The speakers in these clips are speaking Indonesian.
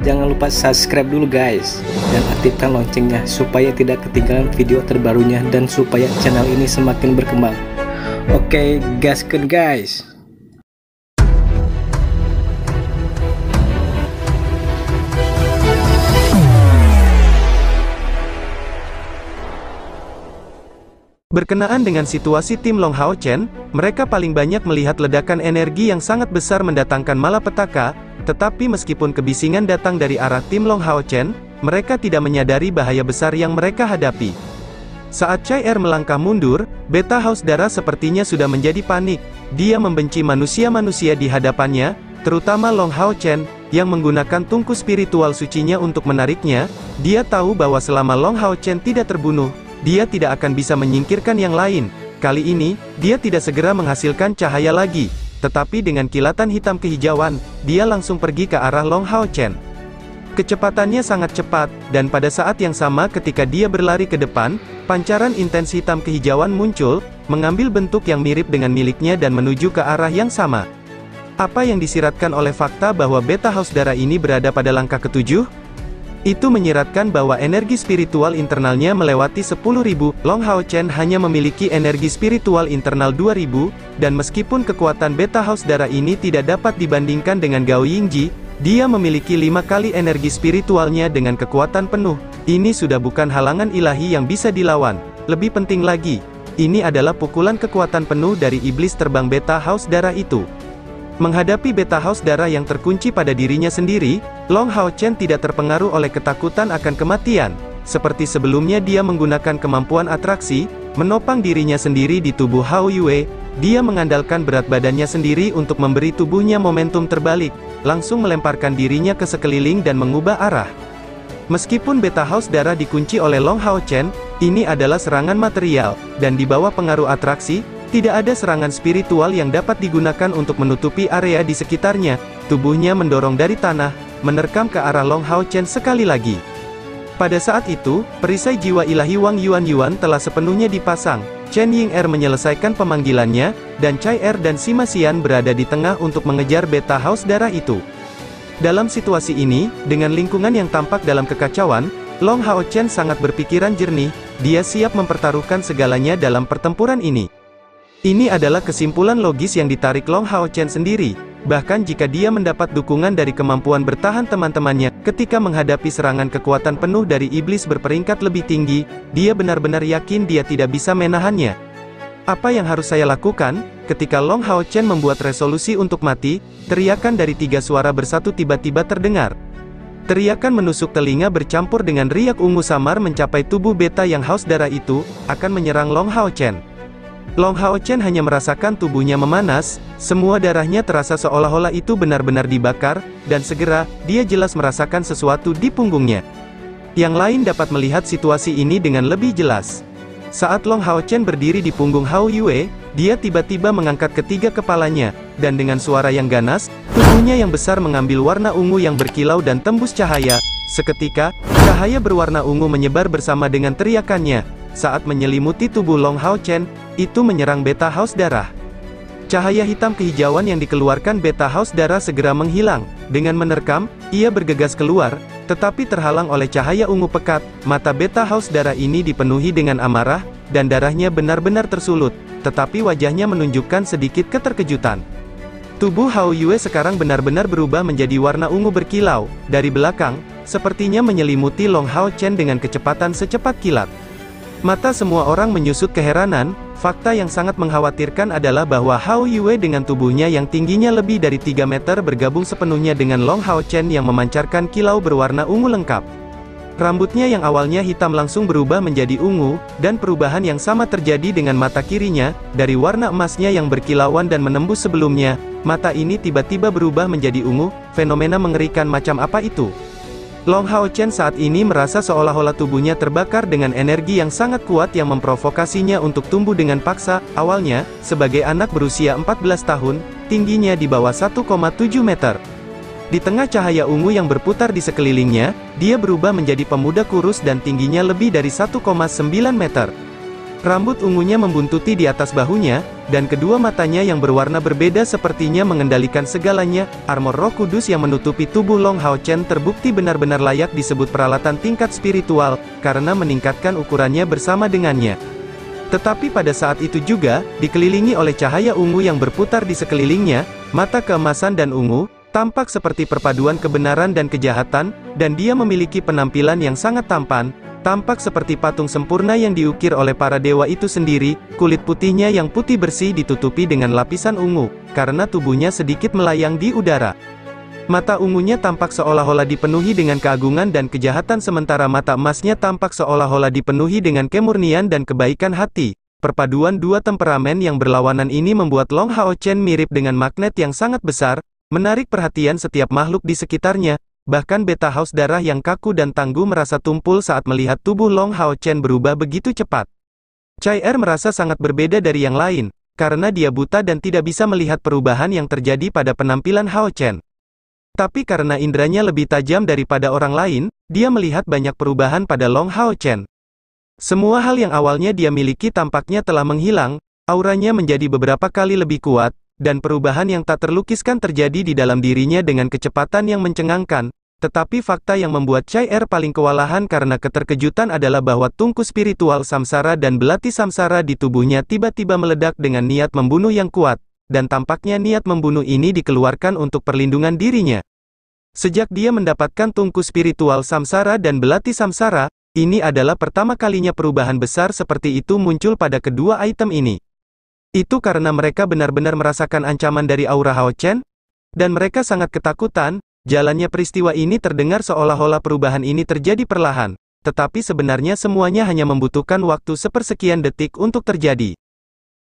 jangan lupa subscribe dulu guys, dan aktifkan loncengnya supaya tidak ketinggalan video terbarunya dan supaya channel ini semakin berkembang. Oke, gaskeun guys. Berkenaan dengan situasi tim Long Hao Chen, mereka paling banyak melihat ledakan energi yang sangat besar mendatangkan malapetaka, tetapi meskipun kebisingan datang dari arah tim Long Hao Chen, mereka tidak menyadari bahaya besar yang mereka hadapi. Saat Chai Er melangkah mundur, Beta Haus Darah sepertinya sudah menjadi panik. Dia membenci manusia-manusia di hadapannya, terutama Long Hao Chen, yang menggunakan tungku spiritual sucinya untuk menariknya. Dia tahu bahwa selama Long Hao Chen tidak terbunuh, dia tidak akan bisa menyingkirkan yang lain. Kali ini, dia tidak segera menghasilkan cahaya lagi, tetapi dengan kilatan hitam kehijauan, dia langsung pergi ke arah Long Hao Chen. Kecepatannya sangat cepat, dan pada saat yang sama ketika dia berlari ke depan, pancaran intens hitam kehijauan muncul, mengambil bentuk yang mirip dengan miliknya dan menuju ke arah yang sama. Apa yang disiratkan oleh fakta bahwa Beta Haus Darah ini berada pada langkah ketujuh? Itu menyiratkan bahwa energi spiritual internalnya melewati 10.000, Long Hao Chen hanya memiliki energi spiritual internal 2.000, dan meskipun kekuatan Beta Haus Darah ini tidak dapat dibandingkan dengan Gao Yingji, dia memiliki 5 kali energi spiritualnya dengan kekuatan penuh. Ini sudah bukan halangan ilahi yang bisa dilawan. Lebih penting lagi, ini adalah pukulan kekuatan penuh dari iblis terbang Beta Haus Darah itu. Menghadapi Beta Haus Darah yang terkunci pada dirinya sendiri, Long Hao Chen tidak terpengaruh oleh ketakutan akan kematian. Seperti sebelumnya dia menggunakan kemampuan atraksi, menopang dirinya sendiri di tubuh Hao Yue, dia mengandalkan berat badannya sendiri untuk memberi tubuhnya momentum terbalik, langsung melemparkan dirinya ke sekeliling dan mengubah arah. Meskipun Beta Haus Darah dikunci oleh Long Hao Chen, ini adalah serangan material, dan di bawah pengaruh atraksi, tidak ada serangan spiritual yang dapat digunakan untuk menutupi area di sekitarnya. Tubuhnya mendorong dari tanah, menerkam ke arah Long Hao Chen sekali lagi. Pada saat itu, perisai jiwa ilahi Wang Yuan telah sepenuhnya dipasang. Chen Ying-er menyelesaikan pemanggilannya, dan Chai Er dan Sima Xian berada di tengah untuk mengejar Beta Haus Darah itu. Dalam situasi ini, dengan lingkungan yang tampak dalam kekacauan, Long Hao Chen sangat berpikiran jernih. Dia siap mempertaruhkan segalanya dalam pertempuran ini. Ini adalah kesimpulan logis yang ditarik Long Hao Chen sendiri. Bahkan jika dia mendapat dukungan dari kemampuan bertahan teman-temannya, ketika menghadapi serangan kekuatan penuh dari iblis berperingkat lebih tinggi, dia benar-benar yakin dia tidak bisa menahannya. Apa yang harus saya lakukan? Ketika Long Hao Chen membuat resolusi untuk mati, teriakan dari 3 suara bersatu tiba-tiba terdengar. Teriakan menusuk telinga bercampur dengan riak ungu samar mencapai tubuh Beta yang haus darah itu, akan menyerang Long Hao Chen. Long Hao Chen hanya merasakan tubuhnya memanas, semua darahnya terasa seolah-olah itu benar-benar dibakar, dan segera, dia jelas merasakan sesuatu di punggungnya. Yang lain dapat melihat situasi ini dengan lebih jelas. Saat Long Hao Chen berdiri di punggung Hao Yue, dia tiba-tiba mengangkat ketiga kepalanya, dan dengan suara yang ganas, tubuhnya yang besar mengambil warna ungu yang berkilau dan tembus cahaya. Seketika, cahaya berwarna ungu menyebar bersama dengan teriakannya. Saat menyelimuti tubuh Long Hao Chen, itu menyerang Beta Haus Darah. Cahaya hitam kehijauan yang dikeluarkan Beta Haus Darah segera menghilang. Dengan menerkam, ia bergegas keluar, tetapi terhalang oleh cahaya ungu pekat. Mata Beta Haus Darah ini dipenuhi dengan amarah, dan darahnya benar-benar tersulut, tetapi wajahnya menunjukkan sedikit keterkejutan. Tubuh Hao Yue sekarang benar-benar berubah menjadi warna ungu berkilau. Dari belakang, sepertinya menyelimuti Long Hao Chen dengan kecepatan secepat kilat. Mata semua orang menyusut keheranan. Fakta yang sangat mengkhawatirkan adalah bahwa Hao Yue dengan tubuhnya yang tingginya lebih dari 3 meter bergabung sepenuhnya dengan Long Hao Chen yang memancarkan kilau berwarna ungu lengkap. Rambutnya yang awalnya hitam langsung berubah menjadi ungu, dan perubahan yang sama terjadi dengan mata kirinya. Dari warna emasnya yang berkilauan dan menembus sebelumnya, mata ini tiba-tiba berubah menjadi ungu. Fenomena mengerikan macam apa itu? Long Hao Chen saat ini merasa seolah-olah tubuhnya terbakar dengan energi yang sangat kuat yang memprovokasinya untuk tumbuh dengan paksa. Awalnya, sebagai anak berusia 14 tahun, tingginya di bawah 1,7 meter. Di tengah cahaya ungu yang berputar di sekelilingnya, dia berubah menjadi pemuda kurus dan tingginya lebih dari 1,9 meter. Rambut ungunya membuntuti di atas bahunya, dan kedua matanya yang berwarna berbeda sepertinya mengendalikan segalanya. Armor Roh Kudus yang menutupi tubuh Long Hao Chen terbukti benar-benar layak disebut peralatan tingkat spiritual, karena meningkatkan ukurannya bersama dengannya. Tetapi pada saat itu juga, dikelilingi oleh cahaya ungu yang berputar di sekelilingnya, mata keemasan dan ungu, tampak seperti perpaduan kebenaran dan kejahatan, dan dia memiliki penampilan yang sangat tampan, tampak seperti patung sempurna yang diukir oleh para dewa itu sendiri. Kulit putihnya yang putih bersih ditutupi dengan lapisan ungu, karena tubuhnya sedikit melayang di udara. Mata ungunya tampak seolah-olah dipenuhi dengan keagungan dan kejahatan sementara mata emasnya tampak seolah-olah dipenuhi dengan kemurnian dan kebaikan hati. Perpaduan dua temperamen yang berlawanan ini membuat Long Hao Chen mirip dengan magnet yang sangat besar, menarik perhatian setiap makhluk di sekitarnya. Bahkan beta haus darah yang kaku dan tangguh merasa tumpul saat melihat tubuh Long Hao Chen berubah begitu cepat. Chai Er merasa sangat berbeda dari yang lain, karena dia buta dan tidak bisa melihat perubahan yang terjadi pada penampilan Hao Chen. Tapi karena indranya lebih tajam daripada orang lain, dia melihat banyak perubahan pada Long Hao Chen. Semua hal yang awalnya dia miliki tampaknya telah menghilang, auranya menjadi beberapa kali lebih kuat, dan perubahan yang tak terlukiskan terjadi di dalam dirinya dengan kecepatan yang mencengangkan. Tetapi fakta yang membuat Chai Er paling kewalahan karena keterkejutan adalah bahwa tungku spiritual samsara dan belati samsara di tubuhnya tiba-tiba meledak dengan niat membunuh yang kuat, dan tampaknya niat membunuh ini dikeluarkan untuk perlindungan dirinya. Sejak dia mendapatkan tungku spiritual samsara dan belati samsara, ini adalah pertama kalinya perubahan besar seperti itu muncul pada kedua item ini. Itu karena mereka benar-benar merasakan ancaman dari aura Hao Chen, dan mereka sangat ketakutan. Jalannya peristiwa ini terdengar seolah-olah perubahan ini terjadi perlahan, tetapi sebenarnya semuanya hanya membutuhkan waktu sepersekian detik untuk terjadi.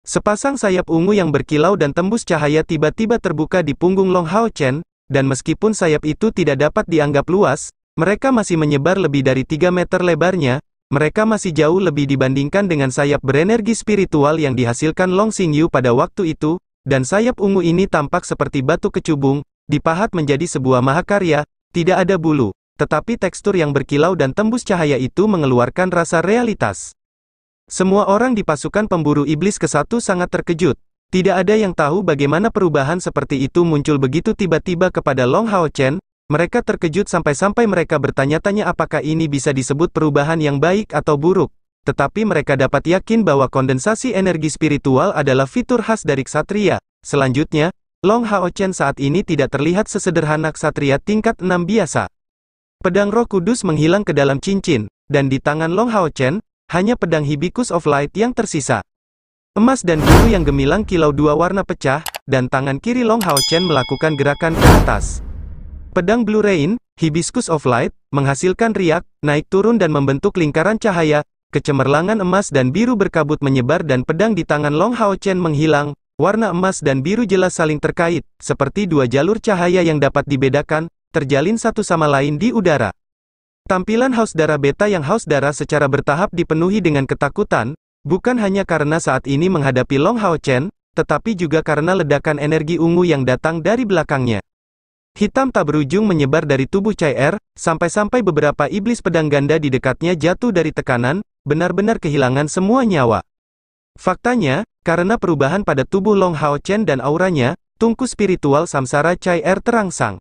Sepasang sayap ungu yang berkilau dan tembus cahaya tiba-tiba terbuka di punggung Long Hao Chen, dan meskipun sayap itu tidak dapat dianggap luas, mereka masih menyebar lebih dari 3 meter lebarnya. Mereka masih jauh lebih dibandingkan dengan sayap berenergi spiritual yang dihasilkan Long Xingyu pada waktu itu, dan sayap ungu ini tampak seperti batu kecubung, dipahat menjadi sebuah mahakarya, tidak ada bulu, tetapi tekstur yang berkilau dan tembus cahaya itu mengeluarkan rasa realitas. Semua orang di pasukan pemburu iblis ke-1 sangat terkejut. Tidak ada yang tahu bagaimana perubahan seperti itu muncul begitu tiba-tiba kepada Long Hao Chen. Mereka terkejut sampai-sampai mereka bertanya-tanya apakah ini bisa disebut perubahan yang baik atau buruk. Tetapi mereka dapat yakin bahwa kondensasi energi spiritual adalah fitur khas dari ksatria. Selanjutnya, Long Hao Chen saat ini tidak terlihat sesederhana ksatria tingkat 6 biasa. Pedang Roh Kudus menghilang ke dalam cincin, dan di tangan Long Hao Chen, hanya pedang Hibiscus of Light yang tersisa. Emas dan biru yang gemilang kilau dua warna pecah, dan tangan kiri Long Hao Chen melakukan gerakan ke atas. Pedang Blue Rain, Hibiscus of Light, menghasilkan riak, naik turun dan membentuk lingkaran cahaya, kecemerlangan emas dan biru berkabut menyebar dan pedang di tangan Long Hao Chen menghilang. Warna emas dan biru jelas saling terkait, seperti dua jalur cahaya yang dapat dibedakan, terjalin satu sama lain di udara. Tampilan haus darah beta yang haus darah secara bertahap dipenuhi dengan ketakutan, bukan hanya karena saat ini menghadapi Long Hao Chen, tetapi juga karena ledakan energi ungu yang datang dari belakangnya. Hitam tak berujung menyebar dari tubuh Chai Er, sampai-sampai beberapa iblis pedang ganda di dekatnya jatuh dari tekanan, benar-benar kehilangan semua nyawa. Faktanya, karena perubahan pada tubuh Long Hao Chen dan auranya, tungku spiritual samsara Chai Er terangsang.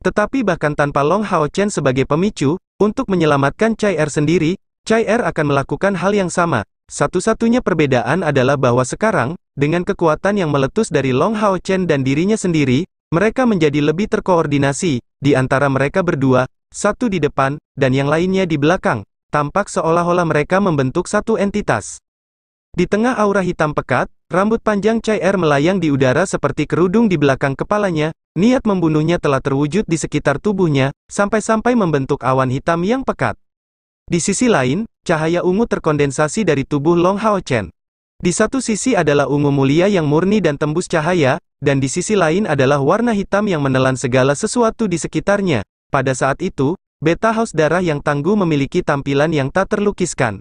Tetapi bahkan tanpa Long Hao Chen sebagai pemicu, untuk menyelamatkan Chai Er sendiri, Chai Er akan melakukan hal yang sama. Satu-satunya perbedaan adalah bahwa sekarang, dengan kekuatan yang meletus dari Long Hao Chen dan dirinya sendiri, mereka menjadi lebih terkoordinasi. Di antara mereka berdua, satu di depan, dan yang lainnya di belakang, tampak seolah-olah mereka membentuk satu entitas. Di tengah aura hitam pekat, rambut panjang Chai Er melayang di udara seperti kerudung di belakang kepalanya. Niat membunuhnya telah terwujud di sekitar tubuhnya, sampai-sampai membentuk awan hitam yang pekat. Di sisi lain, cahaya ungu terkondensasi dari tubuh Long Hao Chen. Di satu sisi adalah ungu mulia yang murni dan tembus cahaya, dan di sisi lain adalah warna hitam yang menelan segala sesuatu di sekitarnya. Pada saat itu, beta haus darah yang tangguh memiliki tampilan yang tak terlukiskan.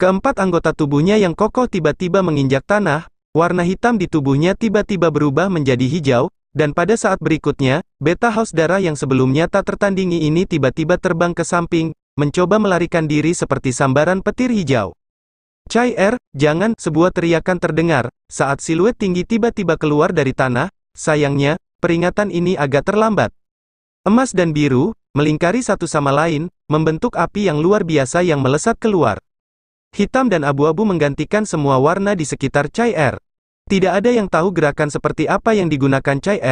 Keempat anggota tubuhnya yang kokoh tiba-tiba menginjak tanah, warna hitam di tubuhnya tiba-tiba berubah menjadi hijau, dan pada saat berikutnya, beta haus darah yang sebelumnya tak tertandingi ini tiba-tiba terbang ke samping, mencoba melarikan diri seperti sambaran petir hijau. Chai jangan, sebuah teriakan terdengar, saat siluet tinggi tiba-tiba keluar dari tanah. Sayangnya, peringatan ini agak terlambat. Emas dan biru, melingkari satu sama lain, membentuk api yang luar biasa yang melesat keluar. Hitam dan abu-abu menggantikan semua warna di sekitar Chai. Tidak ada yang tahu gerakan seperti apa yang digunakan Chai.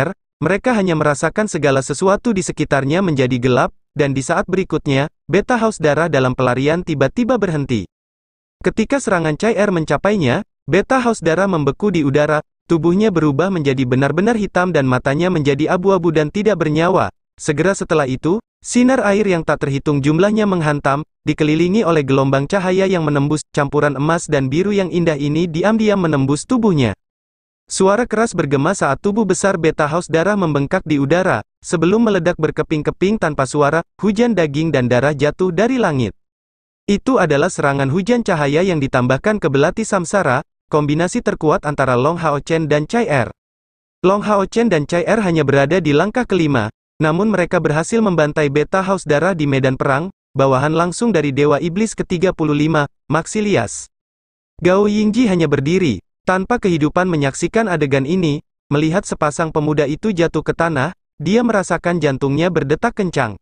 Mereka hanya merasakan segala sesuatu di sekitarnya menjadi gelap, dan di saat berikutnya, beta haus darah dalam pelarian tiba-tiba berhenti. Ketika serangan Chai mencapainya, beta haus darah membeku di udara, tubuhnya berubah menjadi benar-benar hitam dan matanya menjadi abu-abu dan tidak bernyawa. Segera setelah itu, sinar air yang tak terhitung jumlahnya menghantam, dikelilingi oleh gelombang cahaya yang menembus, campuran emas dan biru yang indah ini diam-diam menembus tubuhnya. Suara keras bergema saat tubuh besar beta haus darah membengkak di udara, sebelum meledak berkeping-keping tanpa suara, hujan daging dan darah jatuh dari langit. Itu adalah serangan hujan cahaya yang ditambahkan ke belati samsara, kombinasi terkuat antara Long Hao Chen dan Chai. Long Hao Chen dan Chai hanya berada di langkah kelima, namun mereka berhasil membantai beta haus darah di medan perang, bawahan langsung dari Dewa Iblis ke-35, Maxilias. Gao Yingji hanya berdiri, tanpa kehidupan menyaksikan adegan ini. Melihat sepasang pemuda itu jatuh ke tanah, dia merasakan jantungnya berdetak kencang.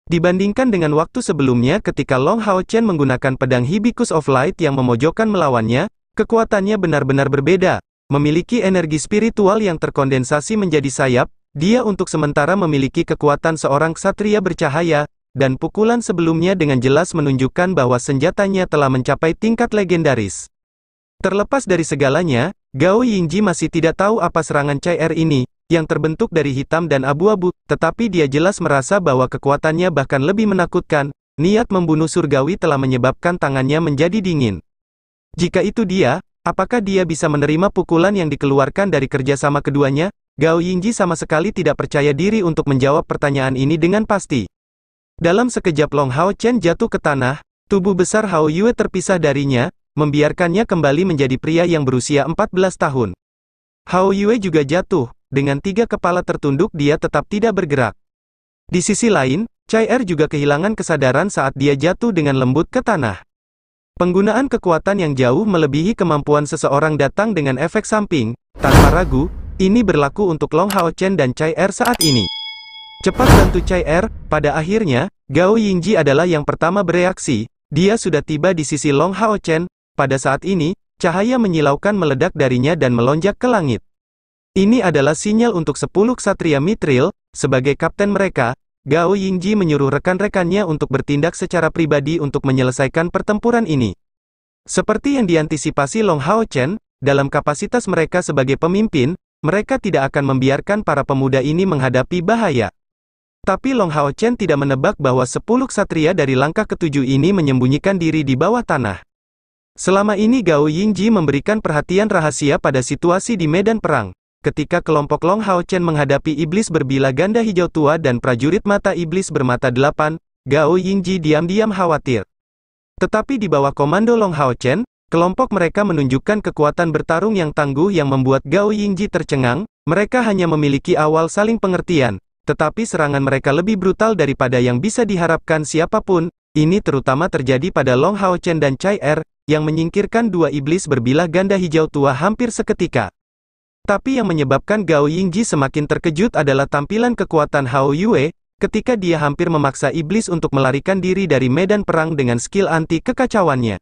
Dibandingkan dengan waktu sebelumnya ketika Long Hao Chen menggunakan pedang Hibiscus of Light yang memojokkan melawannya, kekuatannya benar-benar berbeda. Memiliki energi spiritual yang terkondensasi menjadi sayap, dia untuk sementara memiliki kekuatan seorang ksatria bercahaya, dan pukulan sebelumnya dengan jelas menunjukkan bahwa senjatanya telah mencapai tingkat legendaris. Terlepas dari segalanya, Gao Yingji masih tidak tahu apa serangan Chai ini, yang terbentuk dari hitam dan abu-abu, tetapi dia jelas merasa bahwa kekuatannya bahkan lebih menakutkan. Niat membunuh surgawi telah menyebabkan tangannya menjadi dingin. Jika itu dia, apakah dia bisa menerima pukulan yang dikeluarkan dari kerjasama keduanya? Gao Yingji sama sekali tidak percaya diri untuk menjawab pertanyaan ini dengan pasti. Dalam sekejap Long Hao Chen jatuh ke tanah, tubuh besar Hao Yue terpisah darinya, membiarkannya kembali menjadi pria yang berusia 14 tahun. Hao Yue juga jatuh, dengan 3 kepala tertunduk dia tetap tidak bergerak. Di sisi lain, Chai juga kehilangan kesadaran saat dia jatuh dengan lembut ke tanah. Penggunaan kekuatan yang jauh melebihi kemampuan seseorang datang dengan efek samping, tanpa ragu, ini berlaku untuk Long Hao Chen dan Chai saat ini. Cepat bantu Chai, pada akhirnya, Gao Yingji adalah yang pertama bereaksi, dia sudah tiba di sisi Long Hao Chen. Pada saat ini, cahaya menyilaukan meledak darinya dan melonjak ke langit. Ini adalah sinyal untuk 10 ksatria Mithril. Sebagai kapten mereka, Gao Yingji menyuruh rekan-rekannya untuk bertindak secara pribadi untuk menyelesaikan pertempuran ini. Seperti yang diantisipasi Long Hao Chen, dalam kapasitas mereka sebagai pemimpin, mereka tidak akan membiarkan para pemuda ini menghadapi bahaya. Tapi Long Hao Chen tidak menebak bahwa 10 ksatria dari langkah ke-7 ini menyembunyikan diri di bawah tanah. Selama ini Gao Yingji memberikan perhatian rahasia pada situasi di medan perang. Ketika kelompok Long Hao Chen menghadapi iblis berbila ganda hijau tua dan prajurit mata iblis bermata 8, Gao Yingji diam-diam khawatir. Tetapi di bawah komando Long Hao Chen, kelompok mereka menunjukkan kekuatan bertarung yang tangguh yang membuat Gao Yingji tercengang. Mereka hanya memiliki awal saling pengertian, tetapi serangan mereka lebih brutal daripada yang bisa diharapkan siapapun. Ini terutama terjadi pada Long Hao Chen dan Chai, yang menyingkirkan 2 iblis berbilah ganda hijau tua hampir seketika. Tapi yang menyebabkan Gao Yingji semakin terkejut adalah tampilan kekuatan Hao Yue, ketika dia hampir memaksa iblis untuk melarikan diri dari medan perang dengan skill anti kekacauannya.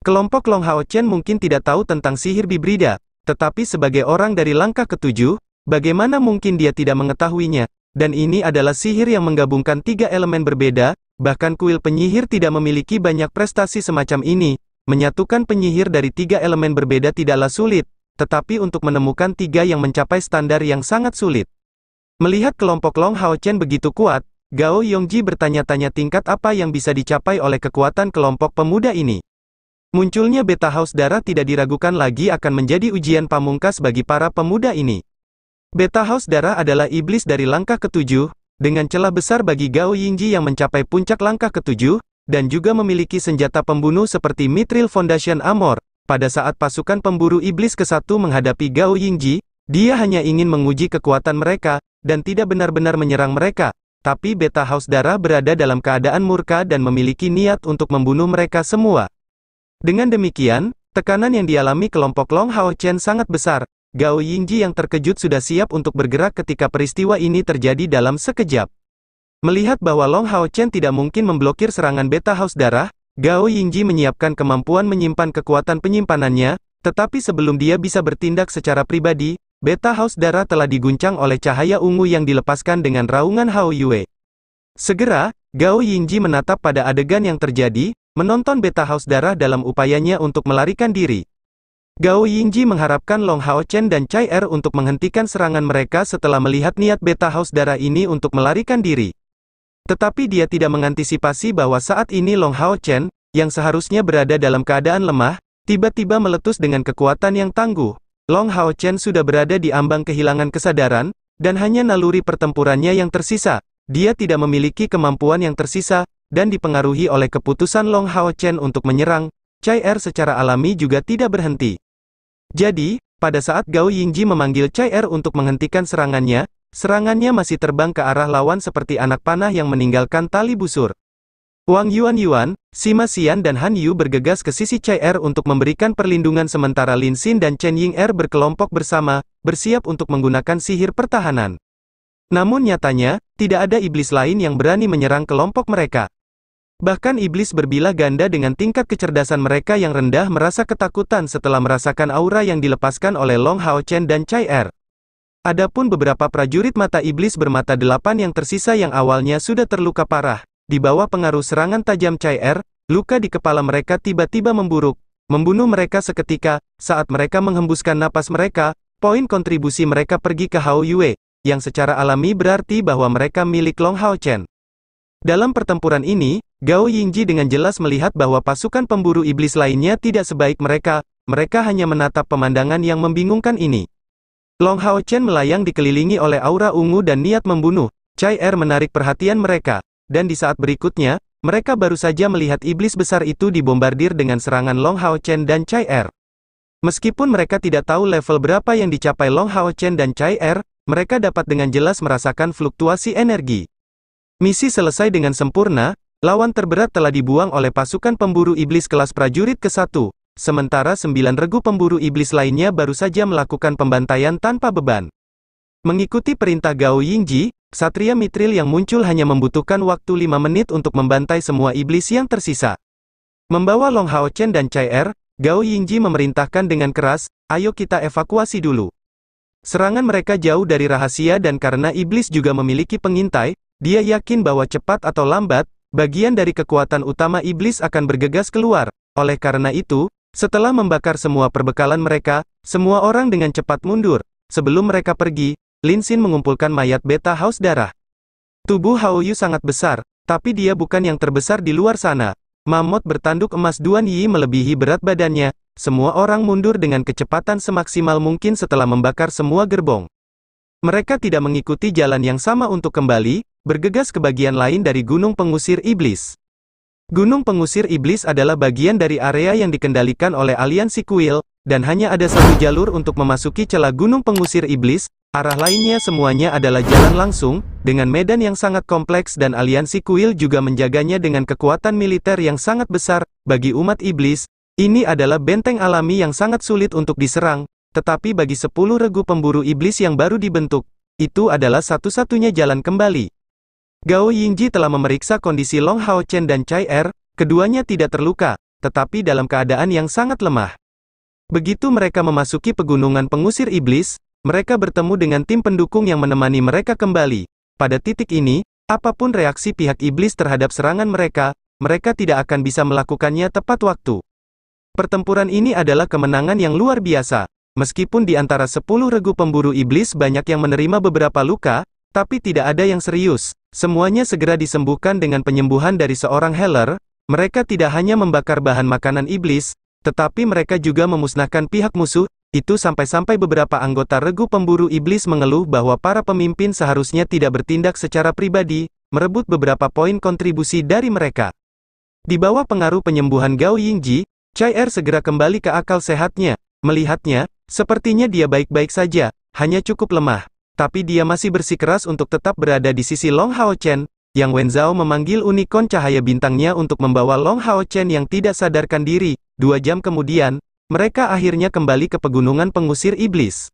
Kelompok Long Hao Chen mungkin tidak tahu tentang sihir bibrida, tetapi sebagai orang dari langkah ke-7, bagaimana mungkin dia tidak mengetahuinya? Dan ini adalah sihir yang menggabungkan 3 elemen berbeda, bahkan kuil penyihir tidak memiliki banyak prestasi semacam ini. Menyatukan penyihir dari 3 elemen berbeda tidaklah sulit, tetapi untuk menemukan 3 yang mencapai standar yang sangat sulit. Melihat kelompok Long Hao Chen begitu kuat, Gao Yongji bertanya-tanya tingkat apa yang bisa dicapai oleh kekuatan kelompok pemuda ini. Munculnya beta haus darah tidak diragukan lagi akan menjadi ujian pamungkas bagi para pemuda ini. Beta haus darah adalah iblis dari langkah ke-7, dengan celah besar bagi Gao Yingji yang mencapai puncak langkah ke-7, dan juga memiliki senjata pembunuh seperti Mithril Foundation Armor. Pada saat pasukan pemburu iblis ke-1 menghadapi Gao Yingji, dia hanya ingin menguji kekuatan mereka, dan tidak benar-benar menyerang mereka. Tapi beta haus darah berada dalam keadaan murka dan memiliki niat untuk membunuh mereka semua. Dengan demikian, tekanan yang dialami kelompok Long Hao Chen sangat besar. Gao Yingji yang terkejut sudah siap untuk bergerak ketika peristiwa ini terjadi dalam sekejap. Melihat bahwa Long Hao Chen tidak mungkin memblokir serangan Beta Haus Darah, Gao Yingji menyiapkan kemampuan menyimpan kekuatan penyimpanannya, tetapi sebelum dia bisa bertindak secara pribadi, Beta Haus Darah telah diguncang oleh cahaya ungu yang dilepaskan dengan raungan Hao Yue. Segera, Gao Yingji menatap pada adegan yang terjadi, menonton Beta Haus Darah dalam upayanya untuk melarikan diri. Gao Yingji mengharapkan Long Hao Chen dan Chai Er untuk menghentikan serangan mereka setelah melihat niat Beta Haus Darah ini untuk melarikan diri. Tetapi dia tidak mengantisipasi bahwa saat ini Long Hao Chen, yang seharusnya berada dalam keadaan lemah, tiba-tiba meletus dengan kekuatan yang tangguh. Long Hao Chen sudah berada di ambang kehilangan kesadaran, dan hanya naluri pertempurannya yang tersisa. Dia tidak memiliki kemampuan yang tersisa, dan dipengaruhi oleh keputusan Long Hao Chen untuk menyerang, Chai Er secara alami juga tidak berhenti. Jadi, pada saat Gao Yingji memanggil Chai Er untuk menghentikan serangannya masih terbang ke arah lawan seperti anak panah yang meninggalkan tali busur. Wang Yuan, Sima Xian dan Han Yu bergegas ke sisi Chai Er untuk memberikan perlindungan sementara Lin Xin dan Chen Ying Er berkelompok bersama, bersiap untuk menggunakan sihir pertahanan. Namun nyatanya, tidak ada iblis lain yang berani menyerang kelompok mereka. Bahkan iblis berbilah ganda dengan tingkat kecerdasan mereka yang rendah merasa ketakutan setelah merasakan aura yang dilepaskan oleh Long Hao Chen dan Chai Er. Adapun beberapa prajurit mata iblis bermata delapan yang tersisa yang awalnya sudah terluka parah, di bawah pengaruh serangan tajam Chai Er, luka di kepala mereka tiba-tiba memburuk, membunuh mereka seketika. Saat mereka menghembuskan napas mereka, poin kontribusi mereka pergi ke Hao Yue, yang secara alami berarti bahwa mereka milik Long Hao Chen. Dalam pertempuran ini, Gao Yingji dengan jelas melihat bahwa pasukan pemburu iblis lainnya tidak sebaik mereka hanya menatap pemandangan yang membingungkan ini. Long Hao Chen melayang dikelilingi oleh aura ungu dan niat membunuh. Chai Er menarik perhatian mereka, dan di saat berikutnya, mereka baru saja melihat iblis besar itu dibombardir dengan serangan Long Hao Chen dan Chai Er. Meskipun mereka tidak tahu level berapa yang dicapai Long Hao Chen dan Chai Er, mereka dapat dengan jelas merasakan fluktuasi energi. Misi selesai dengan sempurna, lawan terberat telah dibuang oleh pasukan pemburu iblis kelas prajurit ke-1, sementara 9 regu pemburu iblis lainnya baru saja melakukan pembantaian tanpa beban. Mengikuti perintah Gao Yingji, Ksatria Mithril yang muncul hanya membutuhkan waktu 5 menit untuk membantai semua iblis yang tersisa. Membawa Long Hao Chen dan Chai Er, Gao Yingji memerintahkan dengan keras, "Ayo kita evakuasi dulu." Serangan mereka jauh dari rahasia dan karena iblis juga memiliki pengintai, dia yakin bahwa cepat atau lambat, bagian dari kekuatan utama iblis akan bergegas keluar. Oleh karena itu, setelah membakar semua perbekalan mereka, semua orang dengan cepat mundur. Sebelum mereka pergi, Lin Xin mengumpulkan mayat Beta Haus Darah. Tubuh Hao Yu sangat besar, tapi dia bukan yang terbesar di luar sana. Mammoth bertanduk emas Duan Yi melebihi berat badannya. Semua orang mundur dengan kecepatan semaksimal mungkin setelah membakar semua gerbong. Mereka tidak mengikuti jalan yang sama untuk kembali, bergegas ke bagian lain dari Gunung Pengusir Iblis. Gunung Pengusir Iblis adalah bagian dari area yang dikendalikan oleh Aliansi Kuil, dan hanya ada satu jalur untuk memasuki celah Gunung Pengusir Iblis. Arah lainnya semuanya adalah jalan langsung, dengan medan yang sangat kompleks dan Aliansi Kuil juga menjaganya dengan kekuatan militer yang sangat besar. Bagi umat iblis, ini adalah benteng alami yang sangat sulit untuk diserang, tetapi bagi 10 regu pemburu iblis yang baru dibentuk, itu adalah satu-satunya jalan kembali. Gao Yingji telah memeriksa kondisi Long Hao Chen dan Chai Er, keduanya tidak terluka, tetapi dalam keadaan yang sangat lemah. Begitu mereka memasuki pegunungan pengusir iblis, mereka bertemu dengan tim pendukung yang menemani mereka kembali. Pada titik ini, apapun reaksi pihak iblis terhadap serangan mereka tidak akan bisa melakukannya tepat waktu. Pertempuran ini adalah kemenangan yang luar biasa. Meskipun di antara 10 regu pemburu iblis banyak yang menerima beberapa luka, tapi tidak ada yang serius. Semuanya segera disembuhkan dengan penyembuhan dari seorang healer. Mereka tidak hanya membakar bahan makanan iblis, tetapi mereka juga memusnahkan pihak musuh. Itu sampai-sampai beberapa anggota regu pemburu iblis mengeluh bahwa para pemimpin seharusnya tidak bertindak secara pribadi, merebut beberapa poin kontribusi dari mereka. Di bawah pengaruh penyembuhan Gao Yingji, Chai Er segera kembali ke akal sehatnya. Melihatnya, sepertinya dia baik-baik saja, hanya cukup lemah. Tapi dia masih bersikeras untuk tetap berada di sisi Long Hao Chen. Yang Wenzhao memanggil unicorn cahaya bintangnya untuk membawa Long Hao Chen yang tidak sadarkan diri. 2 jam kemudian, mereka akhirnya kembali ke pegunungan pengusir iblis.